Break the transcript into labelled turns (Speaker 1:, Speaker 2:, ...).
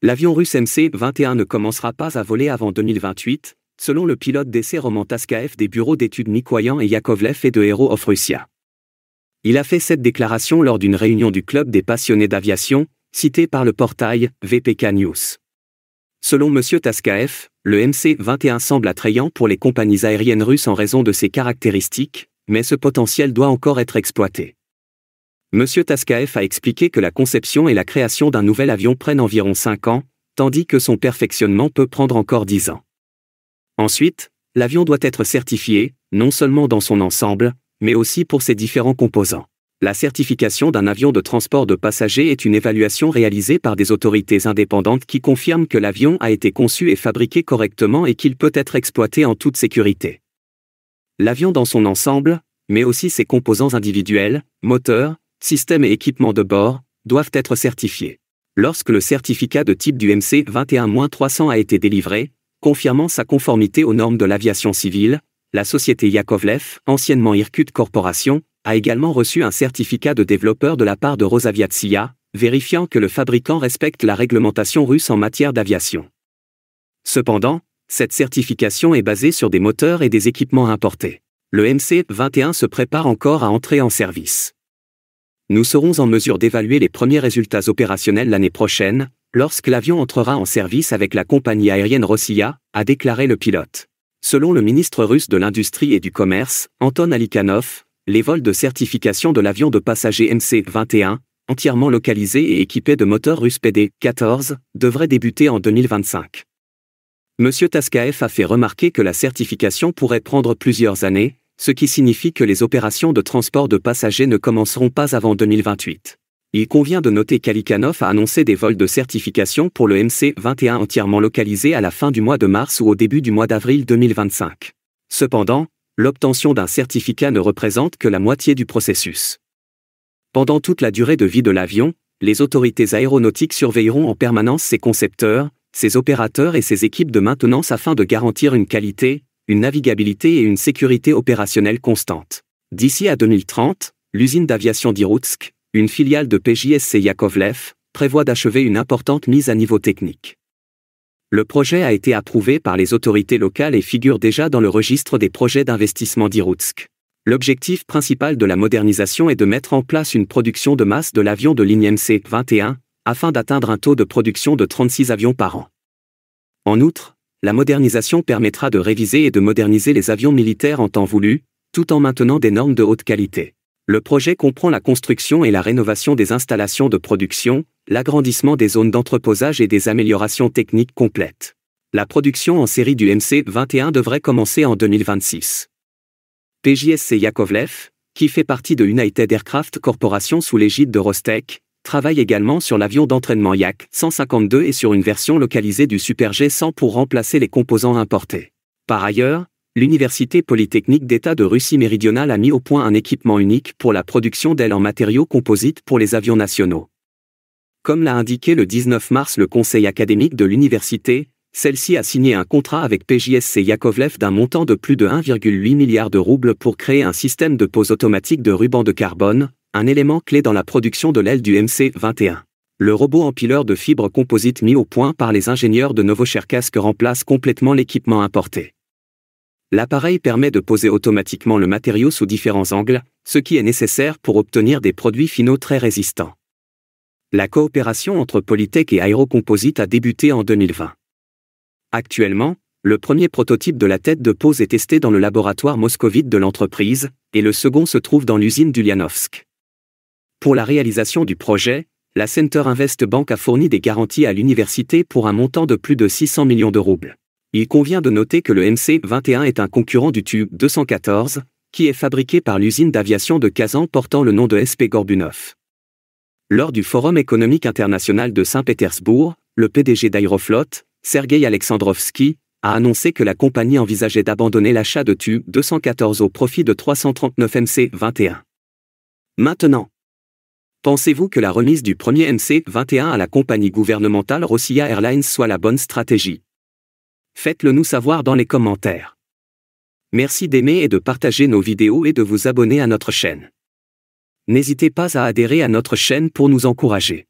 Speaker 1: L'avion russe MC-21 ne commencera pas à voler avant 2028, selon le pilote d'essai Roman Taskaev des bureaux d'études Mikoyan et Yakovlev et de Aero of Russia. Il a fait cette déclaration lors d'une réunion du club des passionnés d'aviation, citée par le portail VPK News. Selon M. Taskaev, le MC-21 semble attrayant pour les compagnies aériennes russes en raison de ses caractéristiques, mais ce potentiel doit encore être exploité. M. Taskaev a expliqué que la conception et la création d'un nouvel avion prennent environ 5 ans, tandis que son perfectionnement peut prendre encore 10 ans. Ensuite, l'avion doit être certifié, non seulement dans son ensemble, mais aussi pour ses différents composants. La certification d'un avion de transport de passagers est une évaluation réalisée par des autorités indépendantes qui confirment que l'avion a été conçu et fabriqué correctement et qu'il peut être exploité en toute sécurité. L'avion dans son ensemble, mais aussi ses composants individuels, moteurs, systèmes et équipements de bord, doivent être certifiés. Lorsque le certificat de type du MC-21-300 a été délivré, confirmant sa conformité aux normes de l'aviation civile, la société Yakovlev, anciennement Irkut Corporation, a également reçu un certificat de développeur de la part de Rosaviatsia, vérifiant que le fabricant respecte la réglementation russe en matière d'aviation. Cependant, cette certification est basée sur des moteurs et des équipements importés. Le MC-21 se prépare encore à entrer en service. Nous serons en mesure d'évaluer les premiers résultats opérationnels l'année prochaine, lorsque l'avion entrera en service avec la compagnie aérienne Rossiya, a déclaré le pilote. Selon le ministre russe de l'Industrie et du Commerce, Anton Alikhanov, les vols de certification de l'avion de passagers MC-21, entièrement localisé et équipé de moteurs russes PD-14, devraient débuter en 2025. M. Taskaev a fait remarquer que la certification pourrait prendre plusieurs années, ce qui signifie que les opérations de transport de passagers ne commenceront pas avant 2028. Il convient de noter qu'Alikhanov a annoncé des vols de certification pour le MC-21 entièrement localisés à la fin du mois de mars ou au début du mois d'avril 2025. Cependant, l'obtention d'un certificat ne représente que la moitié du processus. Pendant toute la durée de vie de l'avion, les autorités aéronautiques surveilleront en permanence ses concepteurs, ses opérateurs et ses équipes de maintenance afin de garantir une qualité, une navigabilité et une sécurité opérationnelle constante. D'ici à 2030, l'usine d'aviation d'Irkoutsk, une filiale de PJSC Yakovlev, prévoit d'achever une importante mise à niveau technique. Le projet a été approuvé par les autorités locales et figure déjà dans le registre des projets d'investissement d'Irkoutsk. L'objectif principal de la modernisation est de mettre en place une production de masse de l'avion de ligne MC-21, afin d'atteindre un taux de production de 36 avions par an. En outre, la modernisation permettra de réviser et de moderniser les avions militaires en temps voulu, tout en maintenant des normes de haute qualité. Le projet comprend la construction et la rénovation des installations de production, l'agrandissement des zones d'entreposage et des améliorations techniques complètes. La production en série du MC-21 devrait commencer en 2026. PJSC Yakovlev, qui fait partie de United Aircraft Corporation sous l'égide de Rostec, travaille également sur l'avion d'entraînement Yak-152 et sur une version localisée du Super G100 pour remplacer les composants importés. Par ailleurs, l'Université Polytechnique d'État de Russie méridionale a mis au point un équipement unique pour la production d'ailes en matériaux composites pour les avions nationaux. Comme l'a indiqué le 19 mars le conseil académique de l'université, celle-ci a signé un contrat avec PJSC Yakovlev d'un montant de plus de 1,8 milliard de roubles pour créer un système de pose automatique de ruban de carbone, un élément clé dans la production de l'aile du MC-21. Le robot empileur de fibres composites mis au point par les ingénieurs de Novocherkassk remplace complètement l'équipement importé. L'appareil permet de poser automatiquement le matériau sous différents angles, ce qui est nécessaire pour obtenir des produits finaux très résistants. La coopération entre Polytech et Aérocomposite a débuté en 2020. Actuellement, le premier prototype de la tête de pose est testé dans le laboratoire moscovite de l'entreprise, et le second se trouve dans l'usine d'Ulyanovsk. Pour la réalisation du projet, la Center Invest Bank a fourni des garanties à l'université pour un montant de plus de 600 millions de roubles. Il convient de noter que le MC-21 est un concurrent du Tu-214, qui est fabriqué par l'usine d'aviation de Kazan portant le nom de SP Gorbunov. Lors du Forum économique international de Saint-Pétersbourg, le PDG d'Aeroflot, Sergei Alexandrovski, a annoncé que la compagnie envisageait d'abandonner l'achat de Tu-214 au profit de 339 MC-21. Maintenant, pensez-vous que la remise du premier MC-21 à la compagnie gouvernementale Rossiya Airlines soit la bonne stratégie? Faites-le nous savoir dans les commentaires. Merci d'aimer et de partager nos vidéos et de vous abonner à notre chaîne. N'hésitez pas à adhérer à notre chaîne pour nous encourager.